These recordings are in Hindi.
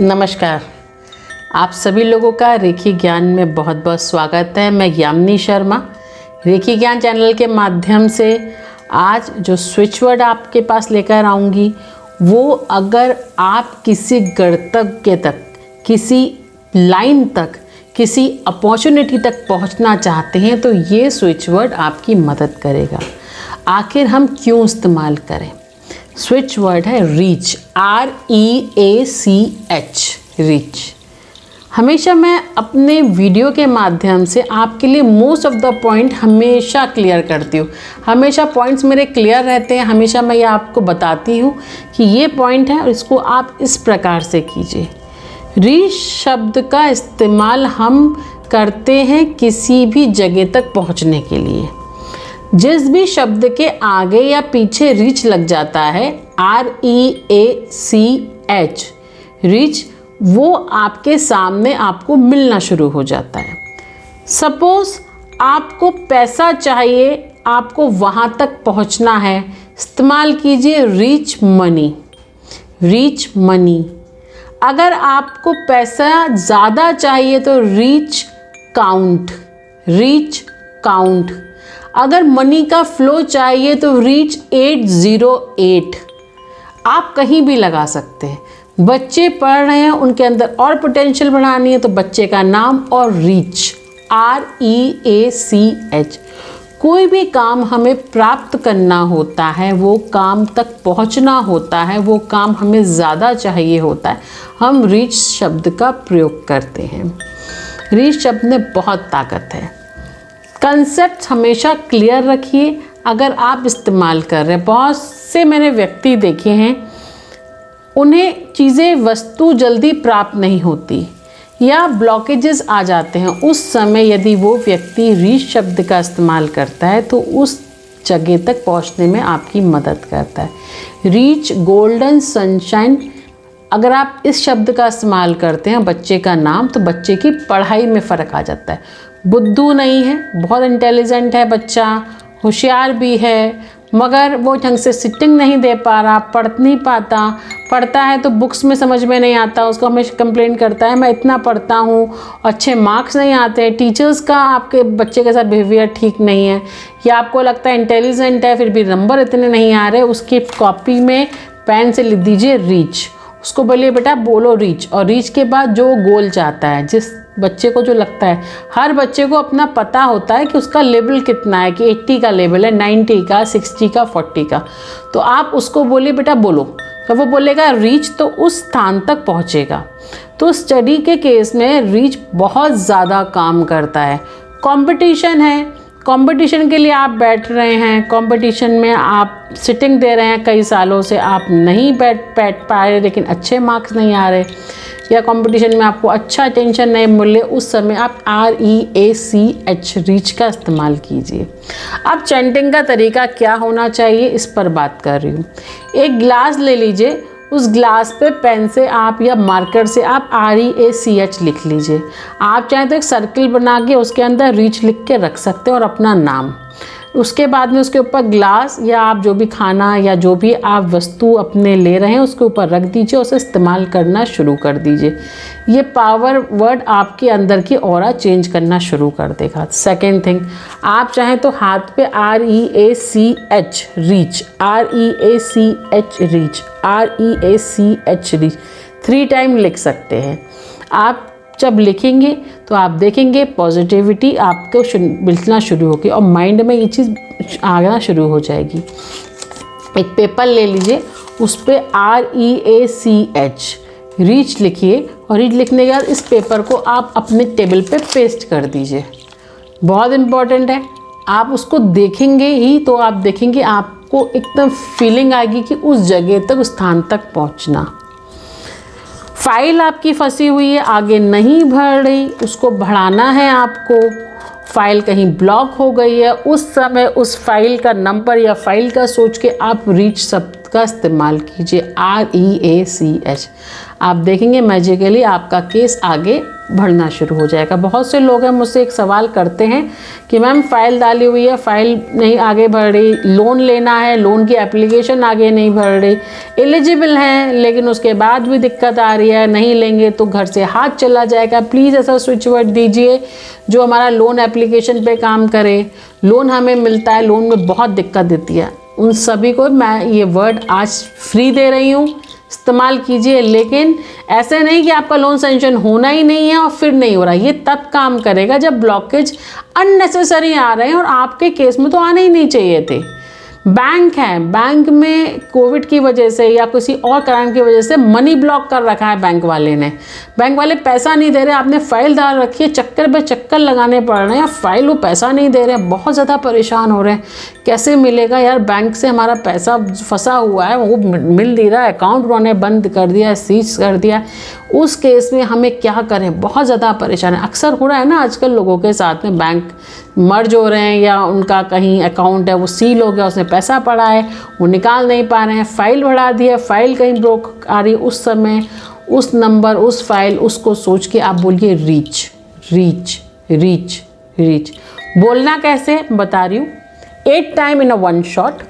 नमस्कार। आप सभी लोगों का रेखी ज्ञान में बहुत बहुत स्वागत है। मैं यामिनी शर्मा रेखी ज्ञान चैनल के माध्यम से आज जो स्विच वर्ड आपके पास लेकर आऊँगी वो अगर आप किसी गंतव्य तक, किसी लाइन तक, किसी अपॉर्चुनिटी तक पहुंचना चाहते हैं तो ये स्विच वर्ड आपकी मदद करेगा। आखिर हम क्यों इस्तेमाल करें? स्विच वर्ड है रीच, REACH, रीच। हमेशा मैं अपने वीडियो के माध्यम से आपके लिए मोस्ट ऑफ द पॉइंट हमेशा क्लियर करती हूँ। हमेशा पॉइंट्स मेरे क्लियर रहते हैं। हमेशा मैं ये आपको बताती हूँ कि ये पॉइंट है और इसको आप इस प्रकार से कीजिए। रीच शब्द का इस्तेमाल हम करते हैं किसी भी जगह तक पहुँचने के लिए। जिस भी शब्द के आगे या पीछे रीच लग जाता है, REACH, रीच, वो आपके सामने आपको मिलना शुरू हो जाता है। सपोज आपको पैसा चाहिए, आपको वहाँ तक पहुँचना है, इस्तेमाल कीजिए रीच मनी, रीच मनी। अगर आपको पैसा ज़्यादा चाहिए तो रीच काउंट, रीच काउंट। अगर मनी का फ्लो चाहिए तो रीच 808। आप कहीं भी लगा सकते हैं। बच्चे पढ़ रहे हैं, उनके अंदर और पोटेंशियल बढ़ानी है तो बच्चे का नाम और रीच, REACH। कोई भी काम हमें प्राप्त करना होता है, वो काम तक पहुंचना होता है, वो काम हमें ज़्यादा चाहिए होता है, हम रीच शब्द का प्रयोग करते हैं। रीच शब्द में बहुत ताकत है। कंसेप्ट हमेशा क्लियर रखिए अगर आप इस्तेमाल कर रहे हैं। बहुत से मैंने व्यक्ति देखे हैं, उन्हें चीज़ें, वस्तु जल्दी प्राप्त नहीं होती या ब्लॉकेजेस आ जाते हैं। उस समय यदि वो व्यक्ति रीच शब्द का इस्तेमाल करता है तो उस जगह तक पहुंचने में आपकी मदद करता है। Reach, golden sunshine. अगर आप इस शब्द का इस्तेमाल करते हैं बच्चे का नाम, तो बच्चे की पढ़ाई में फ़र्क आ जाता है। बुद्धू नहीं है, बहुत इंटेलिजेंट है बच्चा, होशियार भी है, मगर वो ढंग से सिटिंग नहीं दे पा रहा, पढ़ नहीं पाता, पढ़ता है तो बुक्स में समझ में नहीं आता, उसको हमेशा कंप्लेंट करता है मैं इतना पढ़ता हूँ, अच्छे मार्क्स नहीं आते। टीचर्स का आपके बच्चे के साथ बिहेवियर ठीक नहीं है, या आपको लगता है इंटेलिजेंट है फिर भी नंबर इतने नहीं आ रहे, उसकी कॉपी में पेन से लिख दीजिए रीच। उसको बोलिए बेटा बोलो रीच, और रीच के बाद जो गोल चाहता है, जिस बच्चे को जो लगता है, हर बच्चे को अपना पता होता है कि उसका लेवल कितना है, कि 80 का लेवल है, 90 का, 60 का, 40 का। तो आप उसको बोलिए बेटा बोलो, तो वो बोलेगा रीच, तो उस स्थान तक पहुंचेगा। तो स्टडी के केस में रीच बहुत ज़्यादा काम करता है। कंपटीशन है, कंपटीशन के लिए आप बैठ रहे हैं, कंपटीशन में आप सिटिंग दे रहे हैं, कई सालों से आप नहीं बैठ पा रहे लेकिन अच्छे मार्क्स नहीं आ रहे, या कंपटीशन में आपको अच्छा अटेंशन नहीं मिले, उस समय आप REACH, रीच का इस्तेमाल कीजिए। अब चैंटिंग का तरीका क्या होना चाहिए इस पर बात कर रही हूँ। एक ग्लास ले लीजिए, उस ग्लास पे पेन से आप या मार्कर से आप REACH लिख लीजिए। आप चाहें तो एक सर्किल बना के उसके अंदर रीच लिख के रख सकते हैं और अपना नाम। उसके बाद में उसके ऊपर ग्लास या आप जो भी खाना या जो भी आप वस्तु अपने ले रहे हैं उसके ऊपर रख दीजिए, उसे इस्तेमाल करना शुरू कर दीजिए। ये पावर वर्ड आपके अंदर की ऑरा चेंज करना शुरू कर देगा। सेकेंड थिंग, आप चाहें तो हाथ पे REACH reach, REACH reach, REACH reach 3 time लिख सकते हैं। आप जब लिखेंगे तो आप देखेंगे पॉजिटिविटी आपको मिलना शुरू होगी और माइंड में ये चीज़ आना शुरू हो जाएगी। एक पेपर ले लीजिए, उस पर REACH रीच लिखिए, और रीच लिखने के बाद इस पेपर को आप अपने टेबल पे पेस्ट कर दीजिए। बहुत इम्पॉर्टेंट है। आप उसको देखेंगे ही तो आप देखेंगे आपको एकदम फीलिंग आएगी कि उस जगह तक, उस स्थान तक पहुंचना। फाइल आपकी फंसी हुई है, आगे नहीं बढ़ रही, उसको बढ़ाना है आपको। फाइल कहीं ब्लॉक हो गई है, उस समय उस फाइल का नंबर या फाइल का सोच के आप रीच शब्द का इस्तेमाल कीजिए, REACH। आप देखेंगे मैजिकली आपका केस आगे बढ़ना शुरू हो जाएगा। बहुत से लोग हैं मुझसे एक सवाल करते हैं कि मैम फ़ाइल डाली हुई है, फ़ाइल नहीं आगे बढ़ रही, लोन लेना है, लोन की एप्लीकेशन आगे नहीं बढ़ रही, एलिजिबल हैं लेकिन उसके बाद भी दिक्कत आ रही है, नहीं लेंगे तो घर से हाथ चला जाएगा। प्लीज़ ऐसा स्विच वर्ड दीजिए जो हमारा लोन एप्लीकेशन पे काम करे। लोन हमें मिलता है, लोन में बहुत दिक्कत देती है, उन सभी को मैं ये वर्ड आज फ्री दे रही हूँ, इस्तेमाल कीजिए। लेकिन ऐसे नहीं कि आपका लोन सेंक्शन होना ही नहीं है और फिर नहीं हो रहा। ये तब काम करेगा जब ब्लॉकेज अननेसेसरी आ रहे हैं और आपके केस में तो आने ही नहीं चाहिए थे। बैंक है, बैंक में कोविड की वजह से या किसी और कारण की वजह से मनी ब्लॉक कर रखा है बैंक वाले ने, बैंक वाले पैसा नहीं दे रहे, आपने फाइल डाल रखी है, चक्कर पे चक्कर लगाने पड़ रहे हैं, फाइल वो पैसा नहीं दे रहे हैं, बहुत ज़्यादा परेशान हो रहे हैं, कैसे मिलेगा यार, बैंक से हमारा पैसा फंसा हुआ है, वो मिल नहीं रहा है, अकाउंट उन्होंने बंद कर दिया है, सीज कर दिया है। उस केस में हमें क्या करें, बहुत ज़्यादा परेशान है। अक्सर हो रहा है ना आजकल लोगों के साथ में, बैंक मर्ज हो रहे हैं या उनका कहीं अकाउंट है वो सील हो गया, उसमें पैसा पड़ा है, वो निकाल नहीं पा रहे हैं, फाइल बढ़ा दी है, फाइल कहीं ब्लॉक आ रही है, उस समय उस नंबर, उस फाइल, उसको सोच के आप बोलिए रीच रीच रीच रीच। बोलना कैसे बता रही हूँ, 8 time in a 1 shot,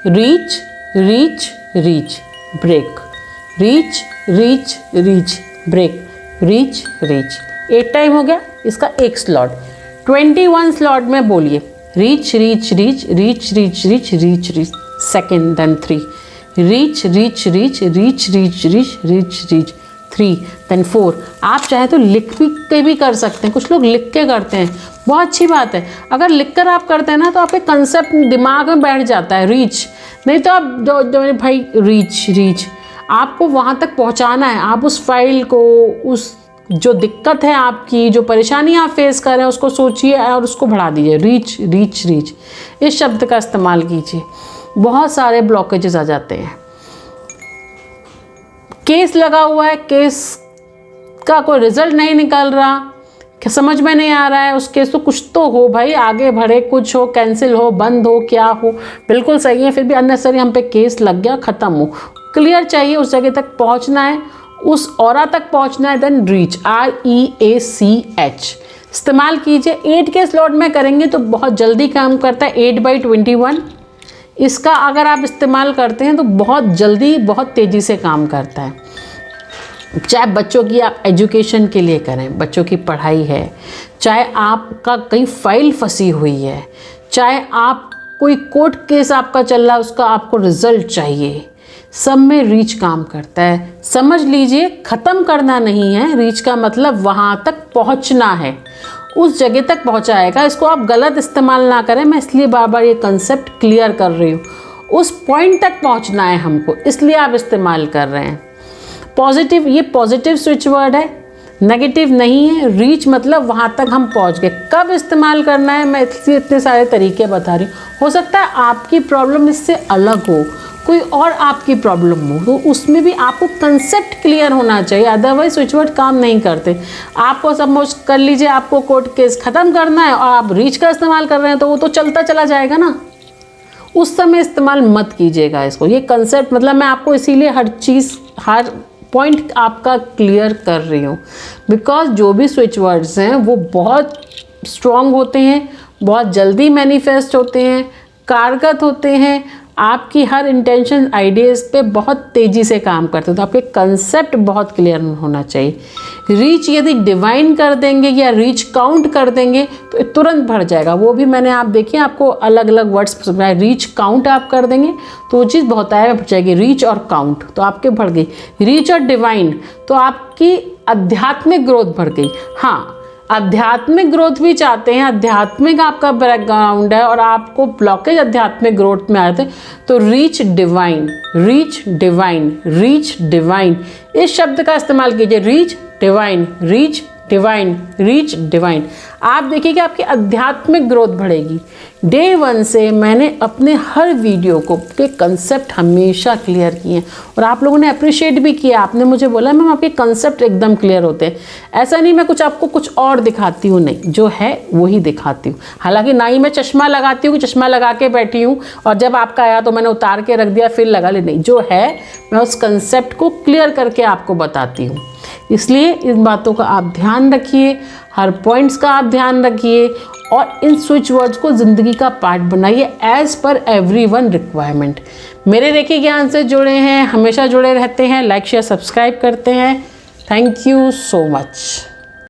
reach reach reach break, reach reach reach break, reach reach. 8 time हो गया, इसका एक स्लॉट। 21 स्लॉट में बोलिए reach reach reach reach reach reach reach reach, second then 3, reach reach reach reach reach reach reach reach 3 then 4। आप चाहे तो लिख के भी कर सकते हैं, कुछ लोग लिख के करते हैं, बहुत अच्छी बात है। अगर लिख कर आप करते हैं ना तो आपके कंसेप्ट दिमाग में बैठ जाता है, रीच। नहीं तो आप जो भाई रीच रीच, आपको वहाँ तक पहुँचाना है, आप उस फाइल को, उस जो दिक्कत है आपकी, जो परेशानी आप फेस कर रहे हैं उसको सोचिए और उसको बढ़ा दीजिए, रीच रीच रीच। इस शब्द का इस्तेमाल कीजिए, बहुत सारे ब्लॉकेजेस आ जाते हैं। केस लगा हुआ है, केस का कोई रिजल्ट नहीं निकल रहा, समझ में नहीं आ रहा है, उस केस तो कुछ तो हो भाई, आगे बढ़े, कुछ हो, कैंसिल हो, बंद हो, क्या हो, बिल्कुल सही है, फिर भी अननेसेसरी हम पे केस लग गया, ख़त्म हो, क्लियर चाहिए, उस जगह तक पहुंचना है, उस ऑरा तक पहुंचना है, देन रीच, REACH इस्तेमाल कीजिए। 8 के स्लॉट में करेंगे तो बहुत जल्दी काम करता है, 8/21। इसका अगर आप इस्तेमाल करते हैं तो बहुत जल्दी, बहुत तेज़ी से काम करता है। चाहे बच्चों की आप एजुकेशन के लिए करें, बच्चों की पढ़ाई है, चाहे आपका कहीं फाइल फंसी हुई है, चाहे आप कोई कोर्ट केस आपका चल रहा है, उसका आपको रिजल्ट चाहिए, सब में रीच काम करता है। समझ लीजिए, ख़त्म करना नहीं है, रीच का मतलब वहाँ तक पहुँचना है, उस जगह तक पहुँचाएगा। इसको आप गलत इस्तेमाल ना करें, मैं इसलिए बार बार ये कंसेप्ट क्लियर कर रही हूँ। उस पॉइंट तक पहुँचना है हमको, इसलिए आप इस्तेमाल कर रहे हैं। पॉजिटिव, ये पॉजिटिव स्विच वर्ड है, नेगेटिव नहीं है। रीच मतलब वहाँ तक हम पहुँच गए। कब इस्तेमाल करना है, मैं इसलिए इतने सारे तरीके बता रही हूँ। हो सकता है आपकी प्रॉब्लम इससे अलग हो, कोई और आपकी प्रॉब्लम हो, तो उसमें भी आपको कंसेप्ट क्लियर होना चाहिए, अदरवाइज स्विच वर्ड काम नहीं करते। आपको सपोज कर लीजिए आपको कोर्ट केस ख़त्म करना है और आप रीच का इस्तेमाल कर रहे हैं तो वो तो चलता चला जाएगा ना, उस समय इस्तेमाल मत कीजिएगा इसको। ये कंसेप्ट मतलब मैं आपको इसीलिए हर चीज़, हर पॉइंट आपका क्लियर कर रही हूँ, बिकॉज जो भी स्विच वर्ड्स हैं वो बहुत स्ट्रॉन्ग होते हैं, बहुत जल्दी मैनिफेस्ट होते हैं, कारगर होते हैं, आपकी हर इंटेंशन, आइडियाज़ पे बहुत तेज़ी से काम करते हैं। तो आपके कंसेप्ट बहुत क्लियर होना चाहिए। रीच यदि डिवाइन कर देंगे या रीच काउंट कर देंगे तो तुरंत बढ़ जाएगा। वो भी मैंने आप देखिए, आपको अलग अलग वर्ड्स समझाए। रीच काउंट आप कर देंगे तो वो चीज़ बहुत आया बढ़ जाएगी। रीच और काउंट तो आपके बढ़ गई, रीच और डिवाइन तो आपकी आध्यात्मिक ग्रोथ बढ़ गई। हाँ, आध्यात्मिक ग्रोथ भी चाहते हैं, आध्यात्मिक आपका बैकग्राउंड है और आपको ब्लॉकेज आध्यात्मिक ग्रोथ में आते हैं, तो reach divine, reach divine, reach divine, इस शब्द का इस्तेमाल कीजिए। Reach divine, reach divine, reach divine. आप देखिए कि आपकी आध्यात्मिक ग्रोथ बढ़ेगी। डे 1 से मैंने अपने हर वीडियो के कंसेप्ट हमेशा क्लियर किए हैं और आप लोगों ने अप्रिशिएट भी किया। आपने मुझे बोला मैम आपके कंसेप्ट एकदम क्लियर होते हैं। ऐसा नहीं मैं आपको कुछ और दिखाती हूँ, नहीं, जो है वही दिखाती हूँ। हालांकि ना ही मैं चश्मा लगाती हूँ कि चश्मा लगा के बैठी हूँ और जब आपका आया तो मैंने उतार के रख दिया फिर लगा ले, नहीं, जो है मैं उस कंसेप्ट को क्लियर करके आपको बताती हूँ। इसलिए इन बातों का आप ध्यान रखिए, हर पॉइंट्स का आप ध्यान रखिए और इन स्विच वर्ड्स को ज़िंदगी का पार्ट बनाइए एज़ पर एवरीवन रिक्वायरमेंट। मेरे रेकी ज्ञान से जुड़े हैं, हमेशा जुड़े रहते हैं, लाइक शेयर सब्सक्राइब करते हैं। Thank you so much.